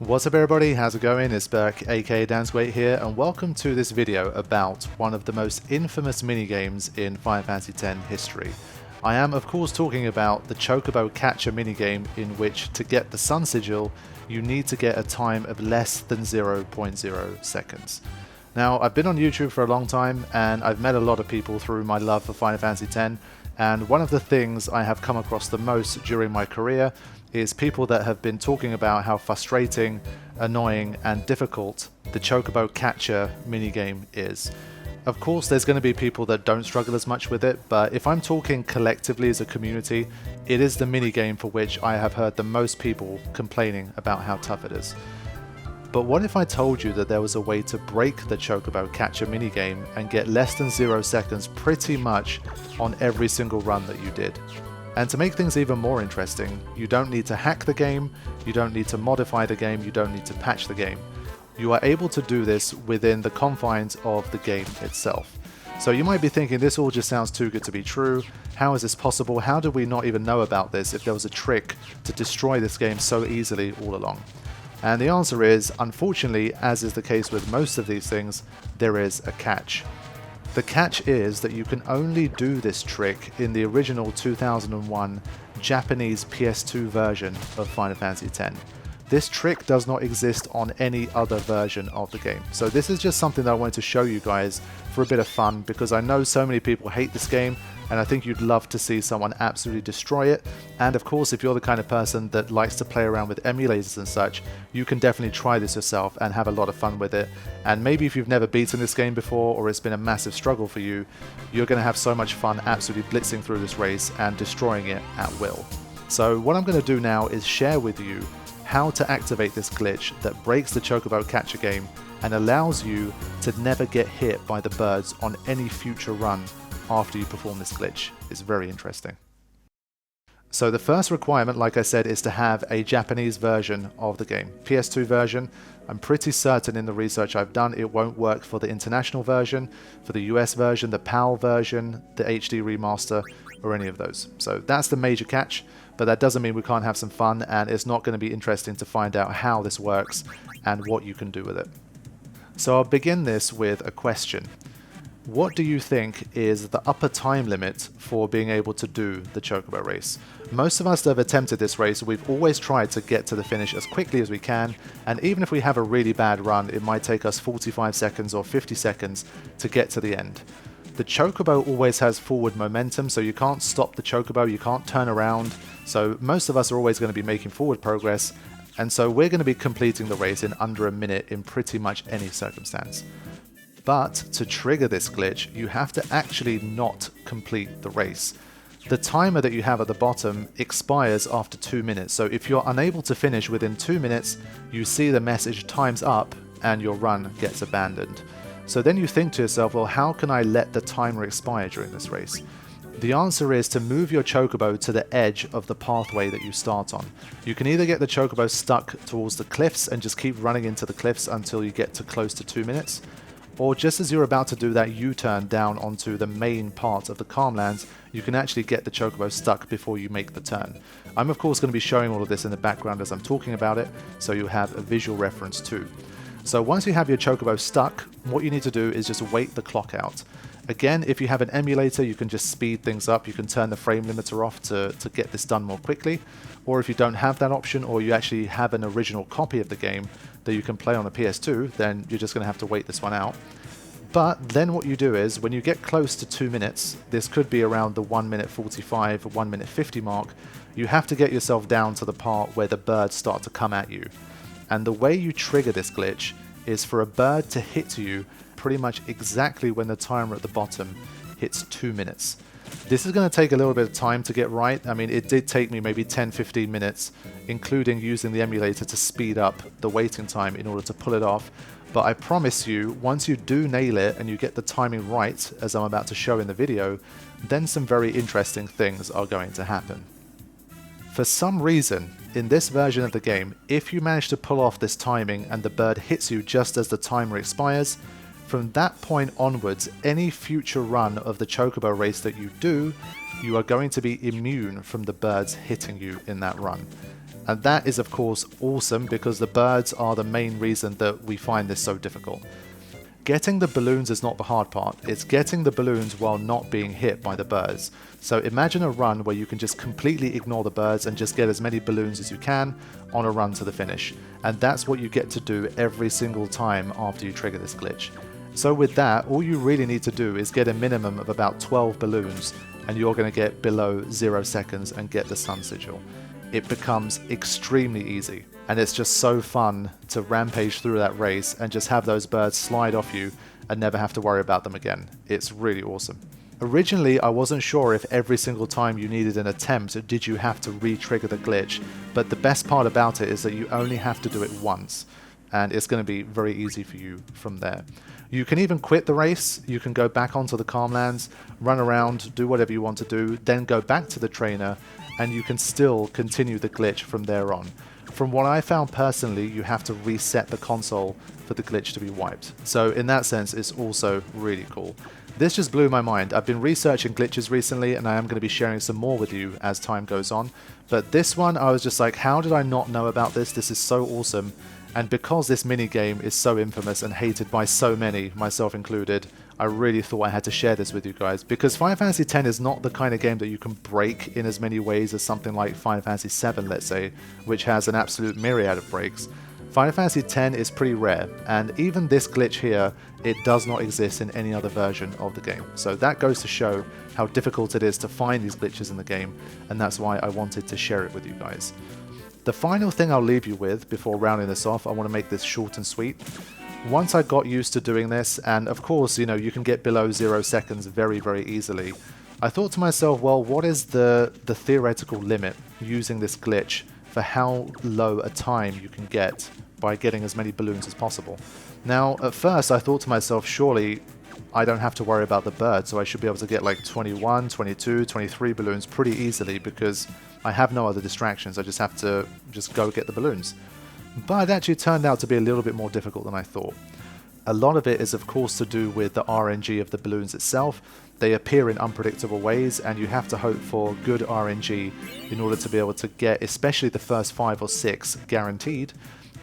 What's up everybody, how's it going? It's Burke aka Dansquate here, and welcome to this video about one of the most infamous minigames in Final Fantasy X history. I am of course talking about the Chocobo Catcher minigame, in which to get the Sun Sigil you need to get a time of less than 0.0 seconds. Now, I've been on YouTube for a long time and I've met a lot of people through my love for Final Fantasy X, and one of the things I have come across the most during my career is people that have been talking about how frustrating, annoying and difficult the Chocobo Catcher minigame is. Of course there's going to be people that don't struggle as much with it, but if I'm talking collectively as a community, it is the minigame for which I have heard the most people complaining about how tough it is. But what if I told you that there was a way to break the Chocobo Catcher minigame and get less than 0 seconds pretty much on every single run that you did? And to make things even more interesting, you don't need to hack the game, you don't need to modify the game, you don't need to patch the game. You are able to do this within the confines of the game itself. So you might be thinking, this all just sounds too good to be true. How is this possible? How did we not even know about this if there was a trick to destroy this game so easily all along? And the answer is, unfortunately, as is the case with most of these things, there is a catch. The catch is that you can only do this trick in the original 2001 Japanese PS2 version of Final Fantasy X. This trick does not exist on any other version of the game. So this is just something that I wanted to show you guys for a bit of fun, because I know so many people hate this game and I think you'd love to see someone absolutely destroy it. And of course, if you're the kind of person that likes to play around with emulators and such, you can definitely try this yourself and have a lot of fun with it. And maybe if you've never beaten this game before, or it's been a massive struggle for you, you're going to have so much fun absolutely blitzing through this race and destroying it at will. So what I'm going to do now is share with you how to activate this glitch that breaks the Chocobo Catcher game and allows you to never get hit by the birds on any future run after you perform this glitch. It's very interesting. So the first requirement, like I said, is to have a Japanese version of the game. PS2 version, I'm pretty certain in the research I've done it won't work for the international version, for the US version, the PAL version, the HD remaster, or any of those. So that's the major catch, but that doesn't mean we can't have some fun, and it's not going to be interesting to find out how this works and what you can do with it. So I'll begin this with a question. What do you think is the upper time limit for being able to do the Chocobo race? Most of us that have attempted this race, we've always tried to get to the finish as quickly as we can, and even if we have a really bad run, it might take us 45 seconds or 50 seconds to get to the end. The Chocobo always has forward momentum, so you can't stop the Chocobo, you can't turn around, so most of us are always going to be making forward progress, and so we're going to be completing the race in under a minute in pretty much any circumstance. But to trigger this glitch, you have to actually not complete the race. The timer that you have at the bottom expires after 2 minutes, so if you're unable to finish within 2 minutes, you see the message "time's up" and your run gets abandoned. So then you think to yourself, well, how can I let the timer expire during this race? The answer is to move your Chocobo to the edge of the pathway that you start on. You can either get the Chocobo stuck towards the cliffs and just keep running into the cliffs until you get to close to 2 minutes, or just as you're about to do that U-turn down onto the main part of the Calmlands, you can actually get the Chocobo stuck before you make the turn. I'm of course going to be showing all of this in the background as I'm talking about it, so you have a visual reference too. So once you have your Chocobo stuck, what you need to do is just wait the clock out. Again, if you have an emulator, you can just speed things up, you can turn the frame limiter off to get this done more quickly, or if you don't have that option, or you actually have an original copy of the game that you can play on a PS2, then you're just going to have to wait this one out. But then what you do is, when you get close to 2 minutes, this could be around the 1 minute 45, 1 minute 50 mark, you have to get yourself down to the part where the birds start to come at you. And the way you trigger this glitch is for a bird to hit you pretty much exactly when the timer at the bottom hits 2 minutes. This is going to take a little bit of time to get right. I mean, it did take me maybe 10-15 minutes, including using the emulator to speed up the waiting time in order to pull it off. But I promise you, once you do nail it and you get the timing right, as I'm about to show in the video, then some very interesting things are going to happen. For some reason, in this version of the game, if you manage to pull off this timing and the bird hits you just as the timer expires, from that point onwards, any future run of the Chocobo race that you do, you are going to be immune from the birds hitting you in that run. And that is of course awesome because the birds are the main reason that we find this so difficult. Getting the balloons is not the hard part, it's getting the balloons while not being hit by the birds. So imagine a run where you can just completely ignore the birds and just get as many balloons as you can on a run to the finish. And that's what you get to do every single time after you trigger this glitch. So with that, all you really need to do is get a minimum of about 12 balloons and you're going to get below 0 seconds and get the sun sigil. It becomes extremely easy, and it's just so fun to rampage through that race and just have those birds slide off you and never have to worry about them again. It's really awesome. Originally, I wasn't sure if every single time you needed an attempt did you have to re-trigger the glitch, but the best part about it is that you only have to do it once, and it's going to be very easy for you from there. You can even quit the race, you can go back onto the Calmlands, run around, do whatever you want to do, then go back to the trainer, and you can still continue the glitch from there on. From what I found personally, you have to reset the console for the glitch to be wiped. So in that sense, it's also really cool. This just blew my mind. I've been researching glitches recently, and I am going to be sharing some more with you as time goes on. But this one, I was just like, how did I not know about this? This is so awesome. And because this minigame is so infamous and hated by so many, myself included, I really thought I had to share this with you guys, because Final Fantasy X is not the kind of game that you can break in as many ways as something like Final Fantasy VII, let's say, which has an absolute myriad of breaks. Final Fantasy X is pretty rare, and even this glitch here, it does not exist in any other version of the game. So that goes to show how difficult it is to find these glitches in the game, and that's why I wanted to share it with you guys. The final thing I'll leave you with before rounding this off, I want to make this short and sweet. Once I got used to doing this, and of course, you know, you can get below 0 seconds very, very easily, I thought to myself, well, what is the theoretical limit using this glitch for how low a time you can get by getting as many balloons as possible? Now, at first, I thought to myself, surely I don't have to worry about the bird, so I should be able to get like 21, 22, 23 balloons pretty easily because I have no other distractions. I just have to go get the balloons. But it actually turned out to be a little bit more difficult than I thought. A lot of it is of course to do with the RNG of the balloons itself. They appear in unpredictable ways, and you have to hope for good RNG in order to be able to get especially the first 5 or 6 guaranteed.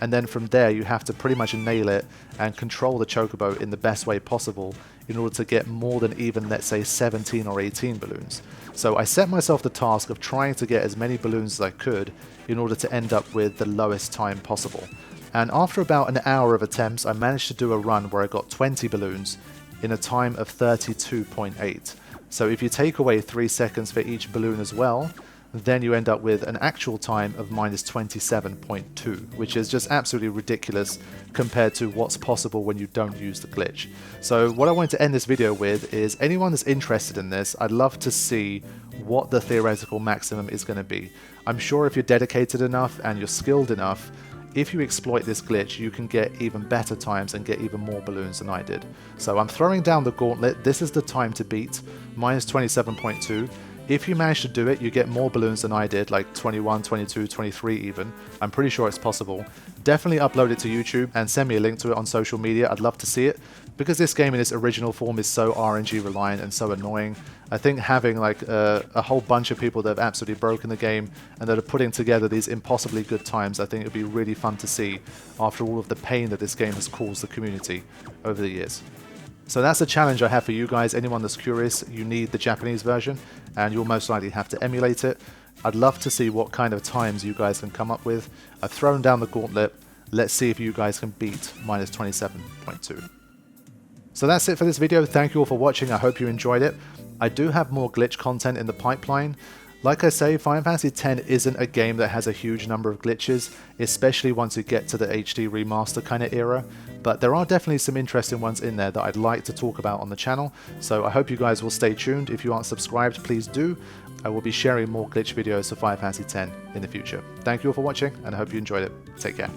And then from there you have to pretty much nail it and control the Chocobo in the best way possible in order to get more than even, let's say, 17 or 18 balloons. So I set myself the task of trying to get as many balloons as I could in order to end up with the lowest time possible. And after about an hour of attempts, I managed to do a run where I got 20 balloons in a time of 32.8. So if you take away 3 seconds for each balloon as well, then you end up with an actual time of minus 27.2, which is just absolutely ridiculous compared to what's possible when you don't use the glitch. So what I want to end this video with is anyone that's interested in this, I'd love to see what the theoretical maximum is going to be. I'm sure if you're dedicated enough and you're skilled enough, if you exploit this glitch, you can get even better times and get even more balloons than I did. So I'm throwing down the gauntlet. This is the time to beat, minus 27.2. If you manage to do it, you get more balloons than I did, like 21, 22, 23 even. I'm pretty sure it's possible. Definitely upload it to YouTube and send me a link to it on social media. I'd love to see it, because this game in its original form is so RNG reliant and so annoying. I think having like a whole bunch of people that have absolutely broken the game and that are putting together these impossibly good times, I think it would be really fun to see after all of the pain that this game has caused the community over the years. So that's a challenge I have for you guys. Anyone that's curious, you need the Japanese version, and you'll most likely have to emulate it. I'd love to see what kind of times you guys can come up with. I've thrown down the gauntlet. Let's see if you guys can beat minus 27.2. So that's it for this video. Thank you all for watching. I hope you enjoyed it. I do have more glitch content in the pipeline. Like I say, Final Fantasy X isn't a game that has a huge number of glitches, especially once you get to the HD remaster kind of era, but there are definitely some interesting ones in there that I'd like to talk about on the channel, so I hope you guys will stay tuned. If you aren't subscribed, please do. I will be sharing more glitch videos for Final Fantasy X in the future. Thank you all for watching, and I hope you enjoyed it. Take care.